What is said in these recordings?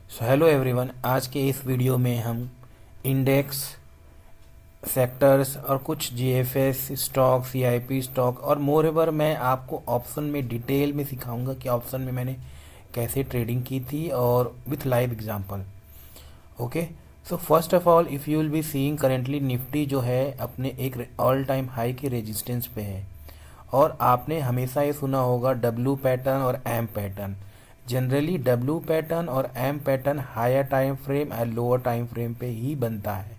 Hello everyone, आज के इस वीडियो में हम इंडेक्स, सेक्टर्स और कुछ जीएफएस स्टॉक, सीआईपी स्टॉक और मोरेवर मैं आपको ऑप्शन में डिटेल में सिखाऊंगा कि ऑप्शन में मैंने कैसे ट्रेडिंग की थी और with live example. Okay, so first of all if you will be seeing currently Nifty जो है अपने एक ऑल टाइम हाई के रेजिस्टेंस पे है। और आपने हमेशा ये सुना होगा डब्ल्यू पैटर्न और M pattern. Generally W pattern और M pattern higher time frame और लोअर टाइम फ्रेम पे ही बनता है।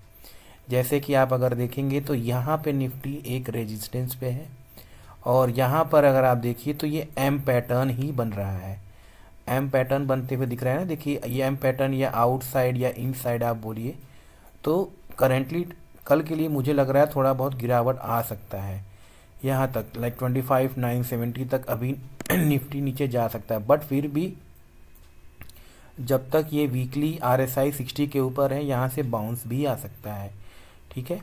जैसे कि आप अगर देखेंगे तो यहाँ पे निफ्टी एक रेजिस्टेंस पे है और यहाँ पर अगर आप देखिए तो ये एम पैटर्न ही बन रहा है। एम पैटर्न बनते हुए दिख रहा है ना, देखिए ये एम पैटर्न या आउटसाइड या इनसाइड आप बोलिए। तो करेंटली कल के लिए मुझे लग रहा है थोड़ा बहुत गिरावट आ सकता है, यहाँ तक लाइक 25,970 तक अभी निफ्टी नीचे जा सकता है। बट फिर भी जब तक ये वीकली आरएसआई 60 के ऊपर है यहाँ से बाउंस भी आ सकता है। ठीक है।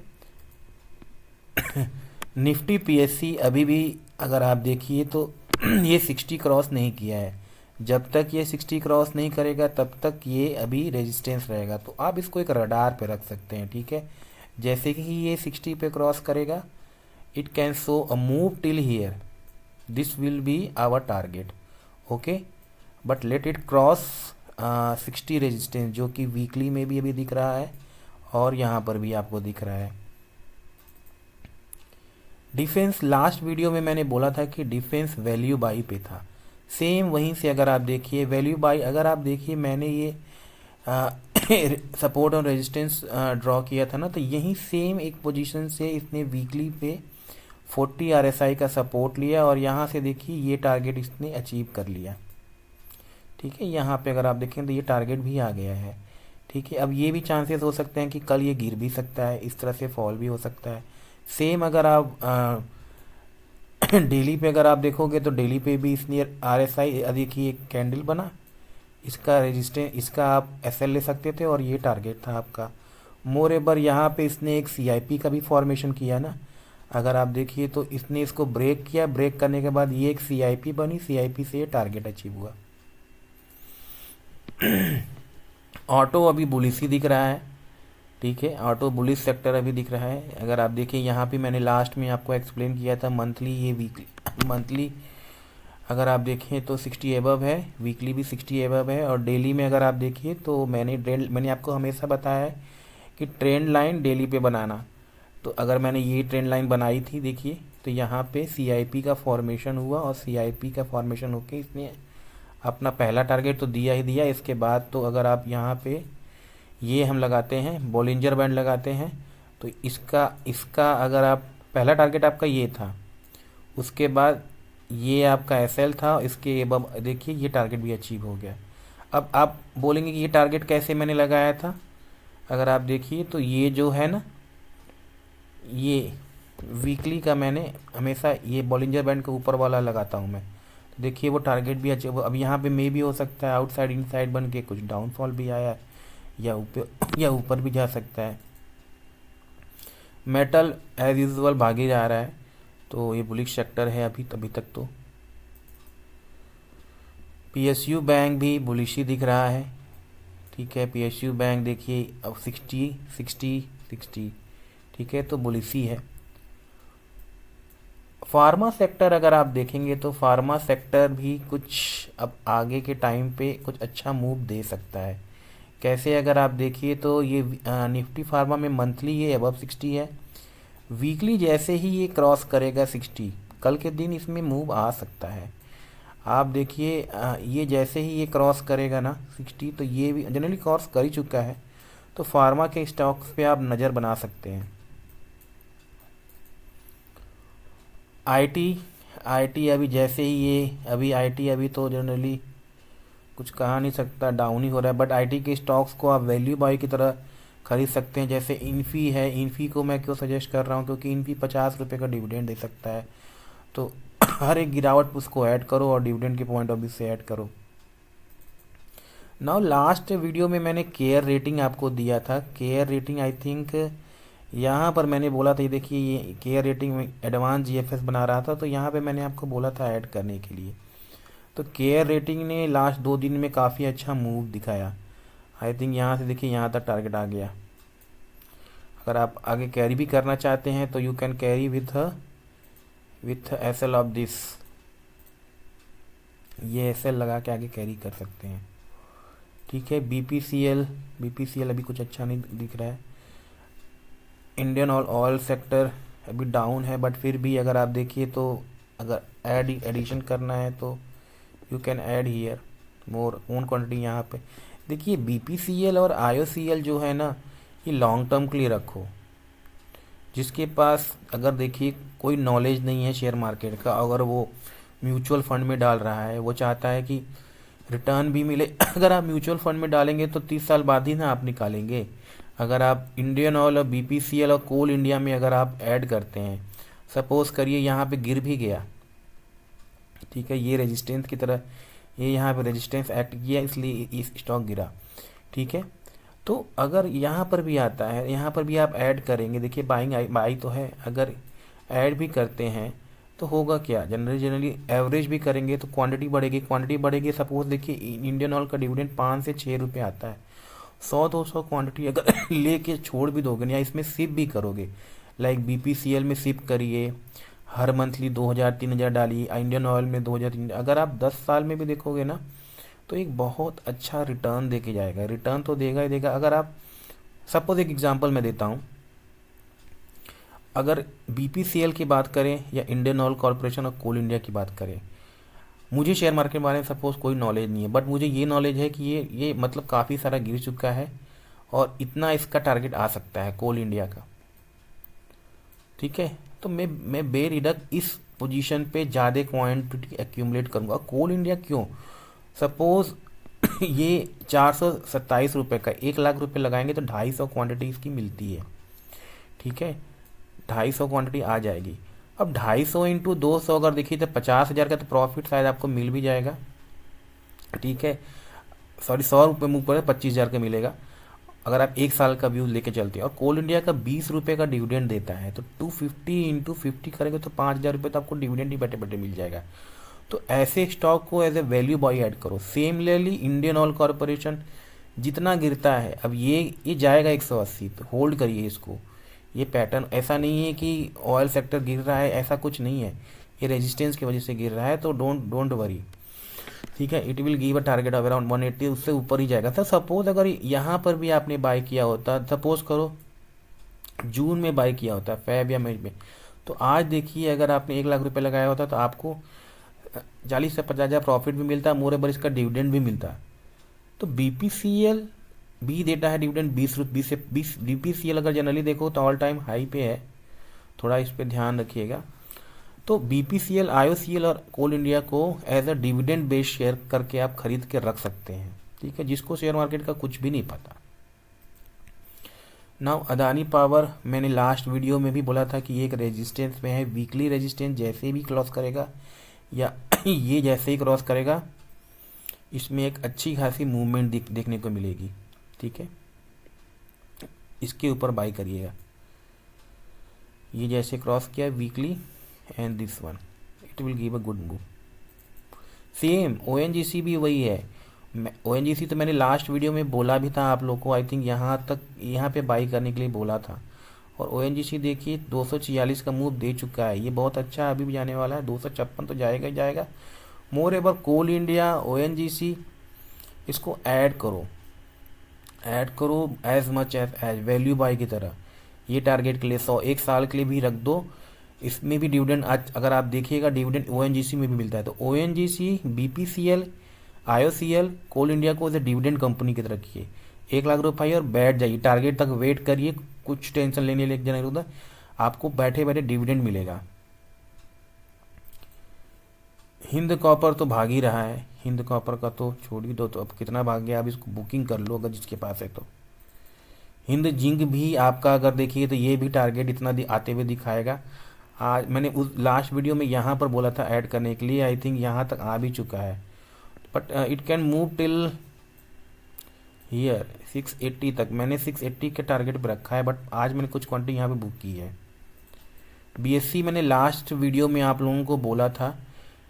निफ्टी पीएससी अभी भी अगर आप देखिए तो ये 60 क्रॉस नहीं किया है। जब तक ये 60 क्रॉस नहीं करेगा तब तक ये अभी रेजिस्टेंस रहेगा, तो आप इसको एक रडार पे रख सकते हैं। ठीक है, जैसे कि ये 60 पे क्रॉस करेगा it can show a move till here. This will be our target. Okay, but let it cross 60 resistance जो कि वीकली में भी अभी दिख रहा है और यहाँ पर भी आपको दिख रहा है। डिफेंस लास्ट वीडियो में मैंने बोला था कि डिफेंस वैल्यू बाई पे था। सेम वहीं से अगर आप देखिए वैल्यू बाई, अगर आप देखिए मैंने ये सपोर्ट और रेजिस्टेंस ड्रॉ किया था ना, तो यही सेम एक पोजीशन से इसने वीकली पे 40 आरएसआई का सपोर्ट लिया और यहाँ से देखिए ये टारगेट इसने अचीव कर लिया। ठीक है, यहाँ पे अगर आप देखें तो ये टारगेट भी आ गया है। ठीक है, अब ये भी चांसेस हो सकते हैं कि कल ये गिर भी सकता है, इस तरह से फॉल भी हो सकता है। सेम अगर आप डेली पे अगर आप देखोगे तो डेली पे भी इसने आरएसआई देखिए एक कैंडल बना, इसका रेजिस्टेंस, इसका आप एसएल ले सकते थे और ये टारगेट था आपका। मोर एवर यहाँ पे इसने एक सीआईपी का भी फॉर्मेशन किया ना, अगर आप देखिए तो इसने इसको ब्रेक किया, ब्रेक करने के बाद ये एक सीआईपी बनी, सीआईपी से ये टारगेट अचीव हुआ। ऑटो अभी बुलिश ही दिख रहा है। ठीक है, ऑटो बुलिश सेक्टर अभी दिख रहा है। अगर आप देखिए यहाँ पे मैंने लास्ट में आपको एक्सप्लेन किया था मंथली, ये वीकली मंथली अगर आप देखें तो 60 एबव है, वीकली भी 60 एबव है और डेली में अगर आप देखिए तो मैंने आपको हमेशा बताया है कि ट्रेंड लाइन डेली पे बनाना। तो अगर मैंने ये ट्रेंड लाइन बनाई थी देखिए, तो यहाँ पे सीआईपी का फॉर्मेशन हुआ और सीआईपी का फॉर्मेशन होके इसने अपना पहला टारगेट तो दिया ही दिया। इसके बाद तो अगर आप यहाँ पे ये हम लगाते हैं बॉलिंजर बैंड लगाते हैं तो इसका इसका अगर आप पहला टारगेट आपका ये था, उसके बाद ये आपका एसएल था, इसके अब देखिए ये टारगेट भी अचीव हो गया। अब आप बोलेंगे कि ये टारगेट कैसे मैंने लगाया था, अगर आप देखिए तो ये जो है ना, ये वीकली का मैंने हमेशा ये बॉलिंजर बैंड के ऊपर वाला लगाता हूँ मैं। तो देखिए वो टारगेट भी अचीव, अब यहाँ पे मे भी हो सकता है आउटसाइड इनसाइड बन के कुछ डाउनफॉल भी आया है या ऊपर भी जा सकता है। मेटल एज यूजुअल भागे जा रहा है, तो ये बुलिश सेक्टर है अभी तक। तो पीएसयू बैंक भी बुलिश ही दिख रहा है। ठीक है, पीएसयू बैंक देखिए अब 60 60 60। ठीक है, तो बुलिश ही है। फार्मा सेक्टर अगर आप देखेंगे तो फार्मा सेक्टर भी कुछ अब आगे के टाइम पे कुछ अच्छा मूव दे सकता है। कैसे, अगर आप देखिए तो ये निफ्टी फार्मा में मंथली ये अबव 60 है, वीकली जैसे ही ये क्रॉस करेगा 60 कल के दिन इसमें मूव आ सकता है। आप देखिए ये जैसे ही ये क्रॉस करेगा ना 60, तो ये भी जनरली क्रॉस कर ही चुका है, तो फार्मा के स्टॉक्स पे आप नज़र बना सकते हैं। आईटी आईटी अभी जैसे ही ये अभी आईटी अभी तो जनरली कुछ कहा नहीं सकता, डाउन ही हो रहा है। बट आईटी के स्टॉक्स को आप वैल्यू बाई की तरह खरीद सकते हैं। जैसे इन्फी है, इन्फी को मैं क्यों सजेस्ट कर रहा हूँ, क्योंकि इन्फी 50 रुपये का डिविडेंड दे सकता है। तो हर एक गिरावट उसको ऐड करो और डिविडेंड के पॉइंट ऑफ व्यू से ऐड करो। नाउ लास्ट वीडियो में मैंने केयर रेटिंग आपको दिया था। केयर रेटिंग आई थिंक यहाँ पर मैंने बोला था, ये देखिए ये केयर रेटिंग में एडवांस जीएफएस बना रहा था, तो यहाँ पे मैंने आपको बोला था ऐड करने के लिए। तो केयर रेटिंग ने लास्ट 2 दिन में काफ़ी अच्छा मूव दिखाया। आई थिंक यहाँ से देखिए यहाँ तक टारगेट आ गया। अगर आप आगे कैरी भी करना चाहते हैं तो you can carry with S L of this, ये एस एल लगा के आगे कैरी कर सकते हैं। ठीक है, बीपीसीएल अभी कुछ अच्छा नहीं दिख रहा है। इंडियन ऑयल सेक्टर अभी डाउन है, बट फिर भी अगर आप देखिए तो अगर एडिशन करना है तो you can add here more own quantity. यहाँ पे देखिए बीपीसीएल और आईओसीएल जो है ना, ये लॉन्ग टर्म के लिए रखो। जिसके पास अगर देखिए कोई नॉलेज नहीं है शेयर मार्केट का, अगर वो म्यूचुअल फंड में डाल रहा है, वो चाहता है कि रिटर्न भी मिले। अगर आप म्यूचुअल फंड में डालेंगे तो 30 साल बाद ही ना आप निकालेंगे। अगर आप इंडियन ऑयल और बीपीसीएल और कोल इंडिया में अगर आप ऐड करते हैं, सपोज करिए यहाँ पे गिर भी गया, ठीक है, ये रेजिस्टेंस की तरह ये यहाँ पे रेजिस्टेंस एक्ट किया इसलिए इस स्टॉक गिरा। ठीक है, तो अगर यहाँ पर भी आता है, यहाँ पर भी आप ऐड करेंगे, देखिए बाई तो है, अगर ऐड भी करते हैं तो होगा क्या, जनरली एवरेज भी करेंगे तो क्वांटिटी बढ़ेगी। सपोज देखिए इंडियन ऑयल का डिविडेंड 5 से 6 रुपये आता है, 100-200 क्वांटिटी अगर लेके छोड़ भी दोगे या इसमें सिप भी करोगे, लाइक बीपीसीएल में सिप करिए, हर मंथली 2000-3000 डालिए, इंडियन ऑयल में 2000-3000, अगर आप 10 साल में भी देखोगे ना तो एक बहुत अच्छा रिटर्न दे के जाएगा। रिटर्न तो देगा ही देगा। अगर आप सपोज एक एग्जांपल मैं देता हूँ, अगर बीपीसीएल की बात करें या इंडियन ऑयल कॉरपोरेशन और कोल इंडिया की बात करें, मुझे शेयर मार्केट के बारे में सपोज कोई नॉलेज नहीं है, बट मुझे ये नॉलेज है कि ये मतलब काफ़ी सारा गिर चुका है और इतना इसका टारगेट आ सकता है कोल इंडिया का। ठीक है, तो मैं बेरिडक इस पोजीशन पे ज़्यादा क्वांटिटी एक्यूमुलेट करूँगा। कोल इंडिया क्यों, सपोज ये 427 रुपये का 1 लाख रुपए लगाएंगे तो 250 क्वांटिटी इसकी मिलती है। ठीक है, 250 क्वांटिटी आ जाएगी। अब 250 इंटू 200 अगर देखिए तो 50,000 का तो प्रॉफिट शायद आपको मिल भी जाएगा। ठीक है, सॉरी 100 रुपये मुँह पर 25,000 का मिलेगा अगर आप 1 साल का व्यू लेके चलते हैं। और कोल इंडिया का 20 रुपये का डिविडेंड देता है, तो 250 इंटू 50 करेंगे तो 5,000 रुपये तो आपको डिविडेंड ही बैठे बैठे मिल जाएगा। तो ऐसे स्टॉक को as a value buy add करो। सेमली इंडियन ऑयल कॉरपोरेशन जितना गिरता है, अब ये जाएगा 180, तो होल्ड करिए इसको। ये पैटर्न ऐसा नहीं है कि ऑयल सेक्टर गिर रहा है, ऐसा कुछ नहीं है, ये रेजिस्टेंस की वजह से गिर रहा है, तो डोंट वरी। ठीक है, it will give a target of around 180, उससे ऊपर ही जाएगा। तो सपोज अगर यहाँ पर भी आपने बाय किया होता, सपोज करो जून में बाय किया होता, फेब या मई में, तो आज देखिए अगर आपने 1 लाख रुपए लगाया होता तो आपको 40 से 50,000 प्रॉफिट भी मिलता, मोरेबर इसका डिविडेंड भी मिलता। तो बीपीसीएल भी देता है डिविडेंड 20 से 20। बीपीसीएल अगर जनरली देखो तो ऑल टाइम हाई पे है, थोड़ा इस पे ध्यान रखिएगा। तो बीपीसीएल, आईओसीएल और कोल इंडिया को as a dividend based share करके आप खरीद के रख सकते हैं। ठीक है, जिसको शेयर मार्केट का कुछ भी नहीं पता। नाउ अदानी पावर, मैंने लास्ट वीडियो में भी बोला था कि ये एक रेजिस्टेंस में है, वीकली रेजिस्टेंस जैसे भी क्रॉस करेगा या ये जैसे ही क्रॉस करेगा, इसमें एक अच्छी खासी मूवमेंट देखने को मिलेगी। ठीक है, इसके ऊपर बाय करिएगा। ये जैसे क्रॉस किया weekly and this one, it will give a good move. Same ONGC भी वही है। ओएनजीसी तो मैंने लास्ट वीडियो में बोला भी था आप लोग को, आई थिंक यहाँ पे बाई करने के लिए बोला था। और ओएनजीसी देखिए 246 का मूव दे चुका है, ये बहुत अच्छा अभी भी जाने वाला है, 256 तो जाएगा ही जाएगा। Moreover Coal India, ONGC, इसको ऐड करो as much as value buy की तरह। ये टारगेट के लिए 100 साल के लिए भी रख दो। इसमें भी डिविडेंड आज अगर आप देखिएगा डिविडेंड ओएनजीसी में भी मिलता है। तो ओएनजीसी, बीपीसीएल, आईओसीएल, कोल इंडिया को एज ए डिविडेंड कंपनी की तरह रखिए। 1 लाख रुपये और बैठ जाइए, टारगेट तक वेट करिए, कुछ टेंशन लेने की जरूरत है, आपको बैठे बैठे डिविडेंड मिलेगा। हिंद कॉपर तो भाग ही रहा है, हिंद कॉपर का तो छोड़ ही दो, तो अब कितना भाग गया, अब इसको बुकिंग कर लो अगर जिसके पास है तो। हिंद जिंक भी आपका अगर देखिए तो ये भी टारगेट इतना आते हुए दिखाएगा। आज मैंने उस लास्ट वीडियो में यहाँ पर बोला था ऐड करने के लिए, आई थिंक यहाँ तक आ भी चुका है, but it can move till here 680 तक। मैंने 680 के टारगेट पर रखा है, बट आज मैंने कुछ क्वांटिटी यहाँ पे बुक की है। बीएससी मैंने लास्ट वीडियो में आप लोगों को बोला था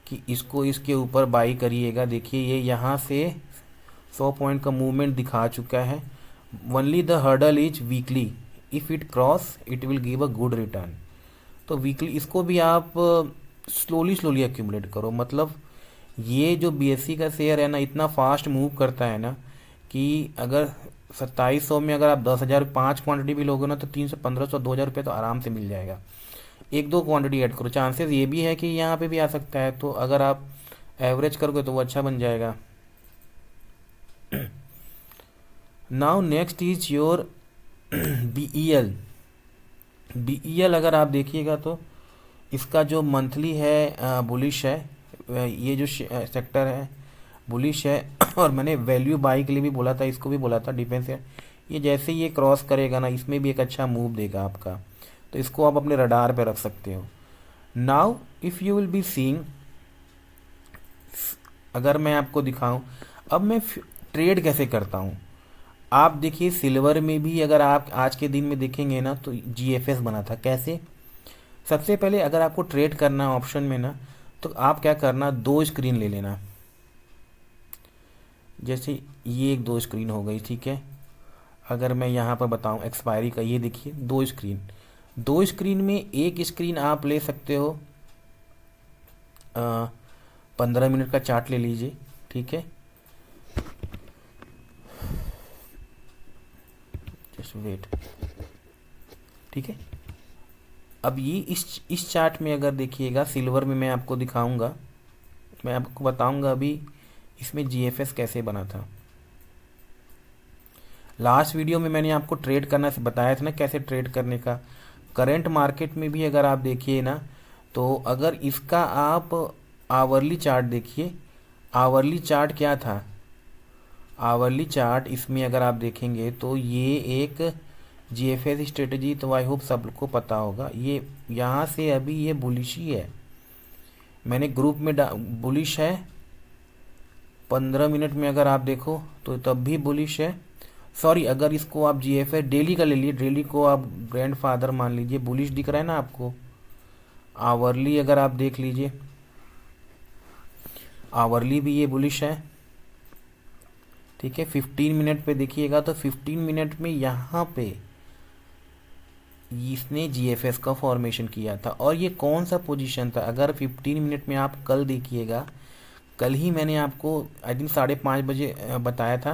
कि इसको इसके ऊपर बाई करिएगा। देखिए ये यहाँ से 100 पॉइंट का मूवमेंट दिखा चुका है। Only the hurdle is weekly, if it cross it will give a good return. तो वीकली इसको भी आप स्लोली स्लोली एक्यूमुलेट करो। मतलब ये जो बीएससी का शेयर है ना, इतना फास्ट मूव करता है ना कि अगर 2700 में अगर आप 10,000 5 क्वांटिटी भी लोगे ना तो 300 1500 2000 रुपये तो आराम से मिल जाएगा। एक दो क्वांटिटी ऐड करो, चांसेस ये भी है कि यहाँ पे भी आ सकता है, तो अगर आप एवरेज करोगे तो वो अच्छा बन जाएगा। Now next is your BEL. BEL अगर आप देखिएगा तो इसका जो मंथली है बुलिश है, ये जो सेक्टर है बुलिश है। और मैंने वैल्यू बाई के लिए भी बोला था, इसको भी बोला था डिफेंस है। ये जैसे ये क्रॉस करेगा ना, इसमें भी एक अच्छा मूव देगा आपका, तो इसको आप अपने रडार पे रख सकते हो। Now if you will be seeing, अगर मैं आपको दिखाऊं अब मैं ट्रेड कैसे करता हूं, आप देखिए सिल्वर में भी अगर आप आज के दिन में देखेंगे ना तो जीएफएस बना था। कैसे? सबसे पहले अगर आपको ट्रेड करना ऑप्शन में ना, तो आप क्या करना, दो स्क्रीन ले लेना। जैसे ये एक दो स्क्रीन हो गई, ठीक है। अगर मैं यहाँ पर बताऊँ एक्सपायरी का, ये देखिए दो स्क्रीन में एक स्क्रीन आप ले सकते हो 15 मिनट का चार्ट ले लीजिए, ठीक है। जस्ट वेट, ठीक है। अब ये इस चार्ट में अगर देखिएगा, सिल्वर में मैं आपको दिखाऊंगा, मैं आपको बताऊंगा अभी इसमें जीएफएस कैसे बना था। लास्ट वीडियो में मैंने आपको ट्रेड करना बताया था ना, कैसे ट्रेड करने का। करंट मार्केट में भी अगर आप देखिए ना, तो अगर इसका आप आवरली चार्ट देखिए, आवरली चार्ट क्या था, आवरली चार्ट इसमें अगर आप देखेंगे तो ये एक जीएफएस स्ट्रेटजी, तो आई होप सबको पता होगा। ये यहाँ से अभी ये बुलिश ही है, मैंने ग्रुप में बुलिश है। 15 मिनट में अगर आप देखो तो तब भी बुलिश है। सॉरी, अगर इसको आप जीएफएस डेली का ले लिए, डेली को आप ग्रैंडफादर मान लीजिए, बुलिश दिख रहा है ना आपको। आवरली अगर आप देख लीजिए, आवरली भी ये बुलिश है, ठीक है। 15 मिनट पे देखिएगा तो 15 मिनट में यहाँ पे इसने जीएफएस का फॉर्मेशन किया था। और ये कौन सा पोजीशन था, अगर 15 मिनट में आप कल देखिएगा, कल ही मैंने आपको आई थिंक 5:30 बजे बताया था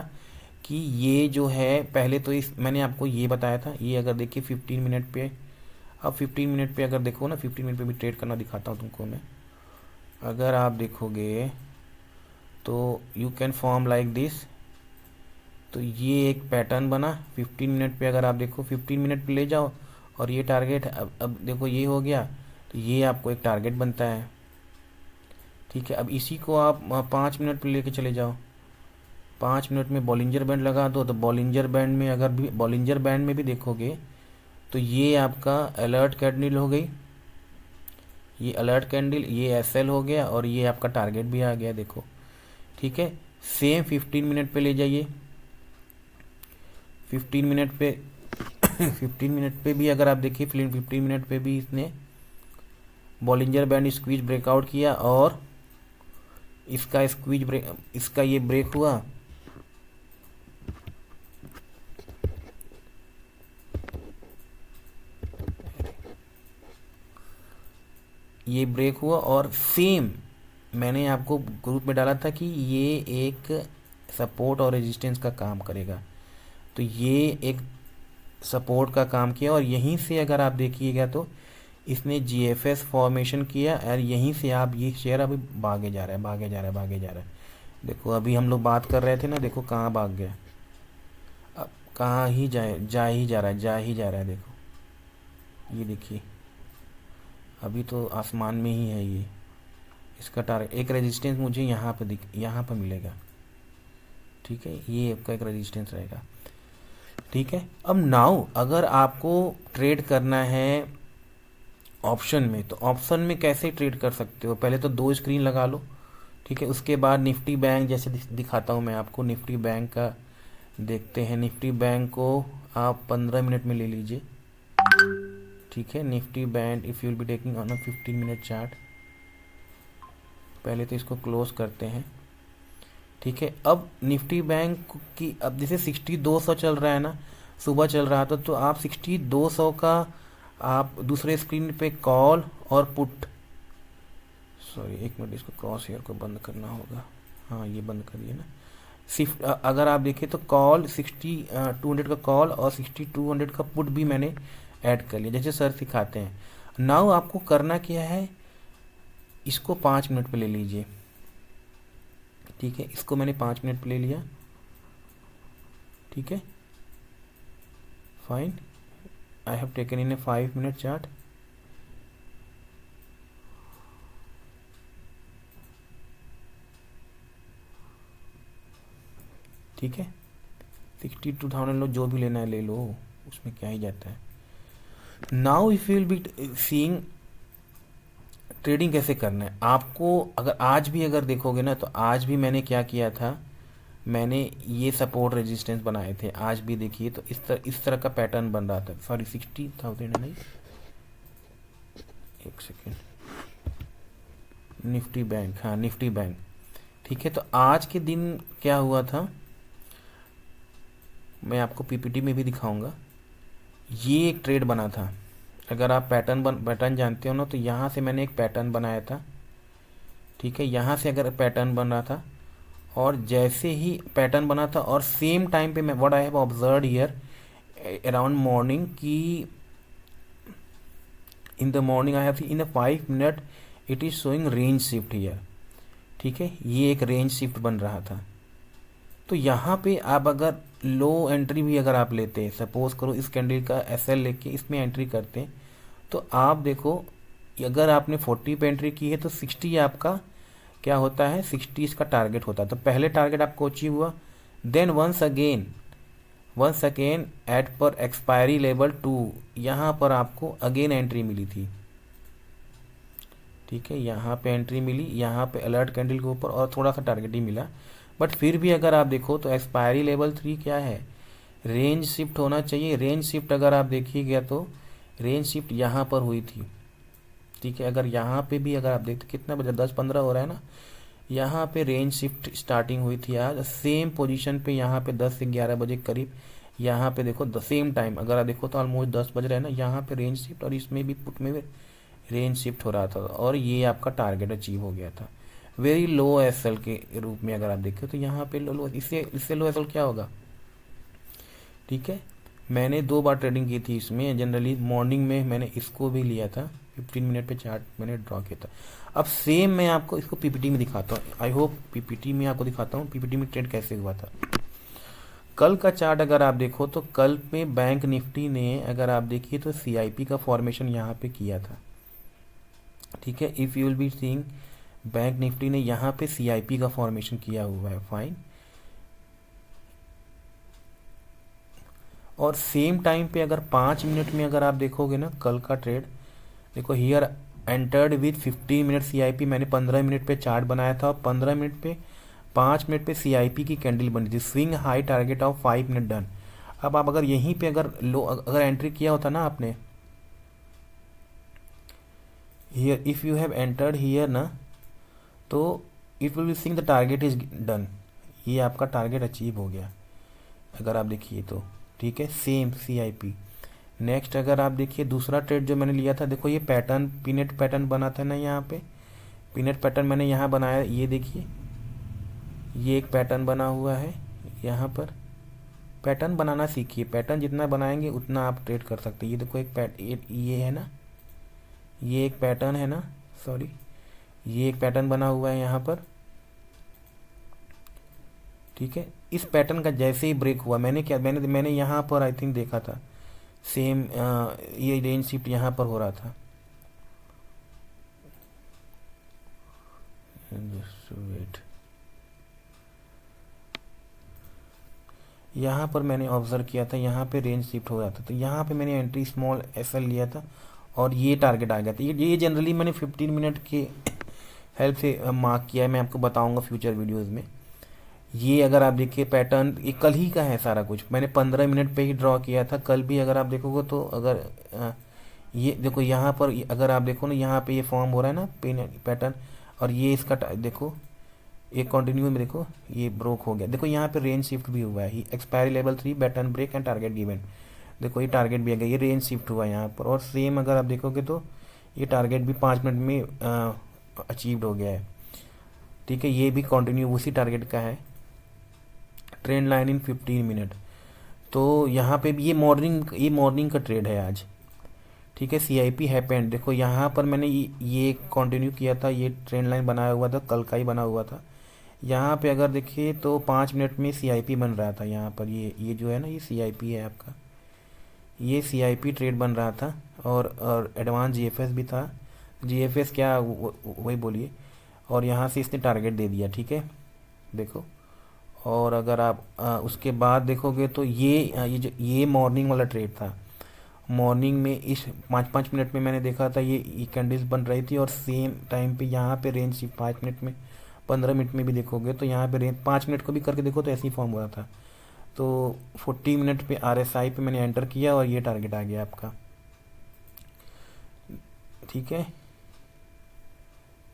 कि ये जो है, पहले तो इस मैंने आपको ये बताया था। ये अगर देखिए 15 मिनट पे, अब 15 मिनट पे अगर देखो ना, 15 मिनट पे भी ट्रेड करना दिखाता हूँ तुमको मैं। अगर आप देखोगे तो you can form like this. तो ये एक पैटर्न बना 15 मिनट पे, अगर आप देखो 15 मिनट पे ले जाओ और ये टारगेट, अब देखो ये हो गया, तो ये आपको एक टारगेट बनता है, ठीक है। अब इसी को आप 5 मिनट पे लेके चले जाओ, 5 मिनट में बॉलिंजर बैंड लगा दो। तो बॉलिंजर बैंड में अगर भी, बॉलिंजर बैंड में भी देखोगे तो ये आपका अलर्ट कैंडल हो गई, ये अलर्ट कैंडल, ये एसएल हो गया, और ये आपका टारगेट भी आ गया, देखो, ठीक है। सेम 15 मिनट पे ले जाइए, 15 मिनट पे 15 मिनट पे भी अगर आप देखिए, 15 मिनट पे भी इसने बॉलिंजर बैंड स्क्वीज ब्रेकआउट किया, और इसका स्क्वीज ब्रेक, इसका ये ब्रेक हुआ, ये ब्रेक हुआ। और सेम मैंने आपको ग्रुप में डाला था कि ये एक सपोर्ट और रेजिस्टेंस का काम करेगा, तो ये एक सपोर्ट का काम किया। और यहीं से अगर आप देखिएगा तो इसने जीएफएस फॉर्मेशन किया, और यहीं से आप ये शेयर अभी भागे जा रहा है, भागे जा रहा है, भागे जा रहा है। देखो अभी हम लोग बात कर रहे थे ना, देखो कहाँ भाग गया, अब कहाँ ही जा ही जा रहा है, जा ही जा रहा है। देखो ये देखिए, अभी तो आसमान में ही है ये। इसका टारगेट, एक रेजिस्टेंस मुझे यहाँ पे यहाँ पे मिलेगा, ठीक है। ये आपका एक रेजिस्टेंस रहेगा, ठीक है। अब नाउ अगर आपको ट्रेड करना है ऑप्शन में, तो ऑप्शन में कैसे ट्रेड कर सकते हो, पहले तो दो स्क्रीन लगा लो, ठीक है। उसके बाद निफ्टी बैंक जैसे दिखाता हूँ मैं आपको, निफ्टी बैंक का देखते हैं। निफ्टी बैंक को आप 15 मिनट में ले लीजिए, ठीक है। Nifty bank if you will be taking on a 15 minute chart, पहले तो इसको क्लोज करते हैं, ठीक है, अब निफ्टी बैंक की अब जैसे 6200 चल रहा है ना, सुबह चल रहा था, तो आप 6200 का आप दूसरे स्क्रीन पे कॉल और पुट, सॉरी एक मिनट, इसको क्रॉस हेयर को बंद करना होगा, हाँ ये बंद करिए ना। सिर्फ अगर आप देखिए तो कॉल 6200 का कॉल और 6200 का पुट भी मैंने ऐड कर लिया, जैसे सर सिखाते हैं। नाउ आपको करना क्या है, इसको 5 मिनट पे ले लीजिए, ठीक है, इसको मैंने 5 मिनट पे ले लिया, ठीक है, fine, I have taken in A 5 minute chart. ठीक है, 62,000 लो, जो भी लेना है ले लो, उसमें क्या ही जाता है। Now if you will be seeing trading कैसे करना है आपको, अगर आज भी अगर देखोगे ना, तो आज भी मैंने क्या किया था, मैंने ये सपोर्ट रेजिस्टेंस बनाए थे, आज भी देखिए तो इस तरह का पैटर्न बन रहा था, सॉरी 60,000 नहीं, एक सेकेंड, निफ्टी बैंक, हाँ निफ्टी बैंक, ठीक है। तो आज के दिन क्या हुआ था, मैं आपको पीपीटी में भी दिखाऊंगा, ये एक ट्रेड बना था, अगर आप पैटर्न जानते हो ना, तो यहाँ से मैंने एक पैटर्न बनाया था, ठीक है, यहाँ से अगर पैटर्न बन रहा था, और जैसे ही पैटर्न बना था और सेम टाइम पे मैं what I have observed here around morning की, in the morning I have in a 5 minute it is showing range shift here, ठीक है, ये एक रेंज शिफ्ट बन रहा था। तो यहाँ पे आप अगर लो एंट्री भी अगर आप लेते हैं, सपोज करो इस कैंडल का एसएल लेके इसमें एंट्री करते हैं, तो आप देखो अगर आपने 40 पे एंट्री की है तो 60 आपका क्या होता है, 60 इसका टारगेट होता है। तो पहले टारगेट आपको अचीव हुआ, देन वंस अगेन एट पर एक्सपायरी लेवल 2 यहाँ पर आपको अगेन एंट्री मिली थी, ठीक है, यहाँ पे एंट्री मिली, यहाँ पे अलर्ट कैंडल के ऊपर और थोड़ा सा टारगेट ही मिला, बट फिर भी अगर आप देखो तो एक्सपायरी लेवल 3 क्या है, रेंज शिफ्ट होना चाहिए। रेंज शिफ्ट अगर आप देखिएगा तो रेंज शिफ्ट यहाँ पर हुई थी, ठीक है, अगर यहाँ पे भी अगर आप देखते कितना बजे 10:15 हो रहा है ना, यहाँ पे रेंज शिफ्ट स्टार्टिंग हुई थी आज सेम पोजीशन पे, यहाँ पे 10 से 11 बजे करीब, यहाँ पे देखो द सेम टाइम अगर आप देखो तो ऑलमोस्ट 10 बज रहे हैं ना, यहाँ पे रेंज शिफ्ट, और इसमें भी पुट में भी रेंज शिफ्ट हो रहा था, और ये आपका टारगेट अचीव हो गया था वेरी लो एसएल के रूप में। अगर आप देखें तो यहाँ पे लो, इससे लो एसएल क्या होगा, ठीक है। मैंने 2 बार ट्रेडिंग की थी इसमें, जनरली मॉर्निंग में मैंने इसको भी लिया था, 15 मिनट पे चार्ट मैंने ड्रॉ किया था। अब सेम मैं आपको इसको पीपीटी में दिखाता हूँ, आई होप पीपीटी में आपको दिखाता हूँ पीपीटी में ट्रेड कैसे हुआ था। कल का चार्ट अगर आप देखो तो कल में बैंक निफ्टी ने अगर आप देखिए तो सीआईपी का फॉर्मेशन यहाँ पे किया था, ठीक है, if you will be seeing bank Nifty ने यहाँ पे सीआईपी का फॉर्मेशन किया हुआ है, फाइन। और सेम टाइम पे अगर 5 मिनट में अगर आप देखोगे ना कल का ट्रेड, देखो here entered with 15 minute CIP, मैंने 15 मिनट पे चार्ट बनाया था, और 15 मिनट पे 5 मिनट पे सीआईपी की कैंडल बनी थी, swing high target of 5 minute done. अब आप अगर यहीं पे अगर लो अगर एंट्री किया होता ना आपने, here if you have entered here ना, तो it will be sing the target is done, ये आपका टारगेट अचीव हो गया अगर आप देखिए तो, ठीक है, सेम सीआईपी। नेक्स्ट अगर आप देखिए दूसरा ट्रेड जो मैंने लिया था, देखो ये पैटर्न पीनट पैटर्न बना था ना, यहाँ पे पीनट पैटर्न मैंने यहाँ बनाया, ये देखिए ये एक पैटर्न बना हुआ है, यहाँ पर पैटर्न बनाना सीखिए, पैटर्न जितना बनाएंगे उतना आप ट्रेड कर सकते हैं। ये देखो एक ये है ना, ये एक पैटर्न है ना, सॉरी ये एक पैटर्न बना हुआ है यहाँ पर, ठीक है। इस पैटर्न का जैसे ही ब्रेक हुआ, मैंने यहाँ पर आई थिंक देखा था सेम ये रेंज शिफ्ट यहाँ पर हो रहा था, वेट, यहाँ पर मैंने ऑब्जर्व किया था, यहाँ पे रेंज शिफ्ट हो रहा था, तो यहाँ पे मैंने एंट्री स्मॉल एसएल लिया था और ये टारगेट आ गया था। ये जनरली मैंने 15 मिनट के हेल्प से मार्क किया है, मैं आपको बताऊंगा फ्यूचर वीडियोस में। ये अगर आप देखिए पैटर्न ये कल ही का है सारा कुछ, मैंने 15 मिनट पे ही ड्रॉ किया था कल भी, अगर आप देखोगे तो अगर ये देखो यहाँ पर अगर आप देखो ना, यहाँ पे ये फॉर्म हो रहा है ना पैटर्न, और ये इसका देखो एक कंटिन्यू में देखो ये ब्रोक हो गया, देखो यहाँ पे रेंज शिफ्ट भी हुआ है, expiry level 3 pattern break and target given. देखो ये टारगेट भी आ गया, ये रेंज शिफ्ट हुआ यहाँ पर। और सेम अगर आप देखोगे तो ये टारगेट भी 5 मिनट में अचीव्ड हो गया है, ठीक है। ये भी कंटिन्यू उसी टारगेट का है। ट्रेंड लाइन इन 15 मिनट, तो यहाँ पे भी ये मॉर्निंग का ट्रेड है आज, ठीक है। CIP हैपेंड, देखो यहाँ पर मैंने ये कंटिन्यू किया था, ये ट्रेंड लाइन बनाया हुआ था, कल का ही बना हुआ था। यहाँ पे अगर देखिए तो 5 मिनट में CIP बन रहा था यहाँ पर, ये जो है ना, ये CIP है आपका, ये CIP ट्रेड बन रहा था। और एडवांस GFS भी था, GFS क्या वही बोलिए। और यहाँ से इसने टारगेट दे दिया, ठीक है, देखो। और अगर आप उसके बाद देखोगे तो ये मॉर्निंग वाला ट्रेड था। मॉर्निंग में इस 5-5 मिनट में मैंने देखा था ये कैंडल्स बन रही थी, और सेम टाइम पे यहाँ पे रेंज शिफ्ट 5 मिनट में, 15 मिनट में भी देखोगे तो यहाँ पे रेंज 5 मिनट को भी करके देखो तो ऐसे ही फॉर्म हुआ था। तो 40 मिनट पे RSI पे मैंने एंटर किया और ये टारगेट आ गया आपका, ठीक है।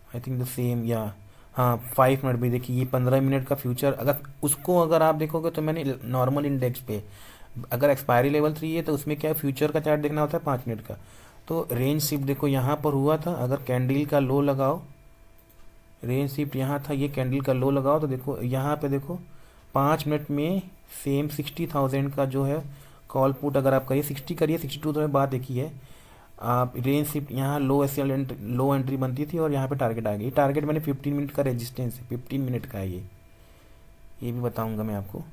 आई थिंक द सेम, या हाँ 5 मिनट भी देखिए, ये 15 मिनट का फ्यूचर, अगर आप देखोगे तो मैंने नॉर्मल इंडेक्स पे, अगर एक्सपायरी लेवल 3 है तो उसमें क्या फ्यूचर का चार्ट देखना होता है 5 मिनट का। तो रेंज शिफ्ट देखो यहाँ पर हुआ था, अगर कैंडल का लो लगाओ, रेंज शिफ्ट यहाँ था, ये कैंडल का लो लगाओ तो देखो यहाँ पे देखो 5 मिनट में सेम 60,000 का जो है कॉल पुट अगर आप करिए, 60 करिए, 62 तो बात एक ही है। आप रेंज शिफ्ट यहाँ लो एंट्री बनती थी और यहाँ पे टारगेट आ गई। टारगेट मैंने 15 मिनट का रेजिस्टेंस है, 15 मिनट का है ये भी बताऊंगा मैं आपको।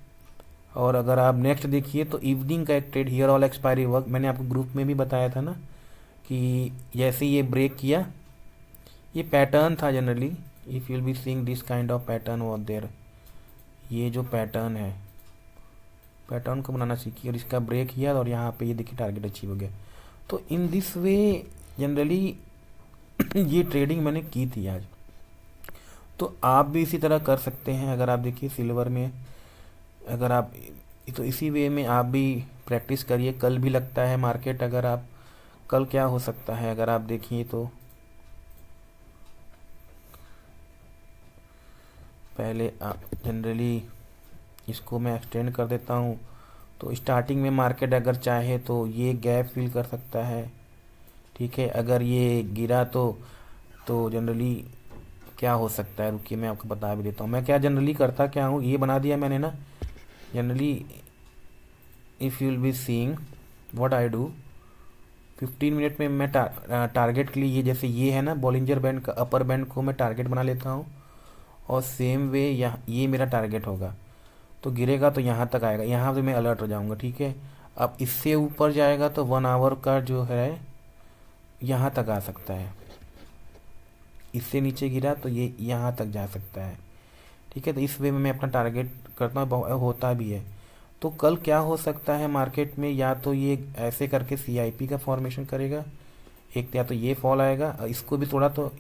और अगर आप नेक्स्ट देखिए तो इवनिंग का एक trade, here all expiry work, मैंने आपको ग्रुप में भी बताया था ना कि जैसे ये ब्रेक किया, ये पैटर्न था generally, if you will be seeing this kind of pattern over there, ये जो पैटर्न है, पैटर्न को बनाना सीखिए। और इसका ब्रेक किया और यहाँ पे ये देखिए टारगेट अचीव हो गया। तो इन दिस वे जनरली ये ट्रेडिंग मैंने की थी आज। तो आप भी इसी तरह कर सकते हैं। अगर आप देखिए सिल्वर में, अगर आप तो इसी वे में आप भी प्रैक्टिस करिए। कल भी लगता है मार्केट, अगर आप कल क्या हो सकता है अगर आप देखिए तो पहले आप जनरली इसको मैं एक्सटेंड कर देता हूँ। तो स्टार्टिंग में मार्केट अगर चाहे तो ये गैप फिल कर सकता है, ठीक है। अगर ये गिरा तो जनरली क्या हो सकता है, रुकिए मैं आपको बता भी देता हूँ। मैं क्या जनरली करता क्या हूँ, ये बना दिया मैंने ना, generally if you will be seeing what I do, 15 minute में मैं टारगेट के लिए, ये जैसे ये है ना बॉलिंजर बैंड का अपर बैंड को मैं टारगेट बना लेता हूँ। और सेम वे ये मेरा टारगेट होगा, तो गिरेगा तो यहाँ तक आएगा, यहाँ पे मैं अलर्ट हो जाऊँगा, ठीक है। अब इससे ऊपर जाएगा तो 1 आवर का जो है यहाँ तक आ सकता है, इससे नीचे गिरा तो ये यहाँ तक जा सकता है, ठीक है। तो इस वे में मैं अपना टारगेट करता हूँ, होता भी है। तो कल क्या हो सकता है मार्केट में, या तो ये ऐसे करके CIP का फॉर्मेशन करेगा एक, या तो ये फॉल आएगा, इसको भी थोड़ा तो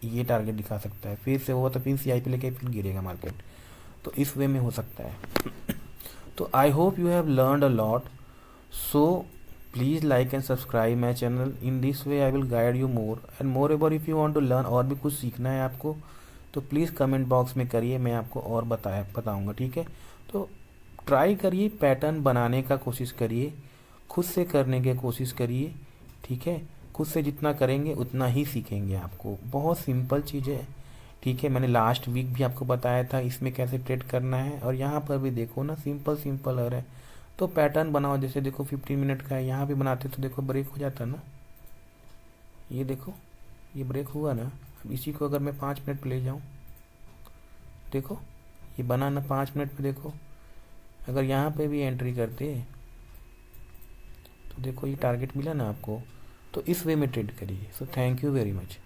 ये टारगेट दिखा सकता है, फिर से वो तो फिर CIP लेके फिर गिरेगा मार्केट। तो इस वे में हो सकता है। तो I hope you have learned a lot, so please like and subscribe my channel. In this way I will guide you more and more ever. If you want to learn, और भी कुछ सीखना है आपको तो प्लीज़ कमेंट बॉक्स में करिए, मैं आपको और बताऊँगा, ठीक है। तो ट्राई करिए, पैटर्न बनाने का कोशिश करिए, खुद से करने की कोशिश करिए, ठीक है। खुद से जितना करेंगे उतना ही सीखेंगे आपको। बहुत सिंपल चीज़ है, ठीक है। मैंने लास्ट वीक भी आपको बताया था इसमें कैसे ट्रेड करना है, और यहाँ पर भी देखो ना सिंपल है। तो पैटर्न बनाओ, जैसे देखो 15 मिनट का है, यहाँ भी बनाते तो देखो ब्रेक हो जाता ना, ये देखो ये ब्रेक हुआ ना। अब इसी को अगर मैं 5 मिनट पे ले जाऊँ, देखो ये बना ना 5 मिनट पे, देखो अगर यहाँ पे भी एंट्री करते तो देखो ये टारगेट मिला ना आपको। तो इस वे में ट्रेड करिए। So thank you very much.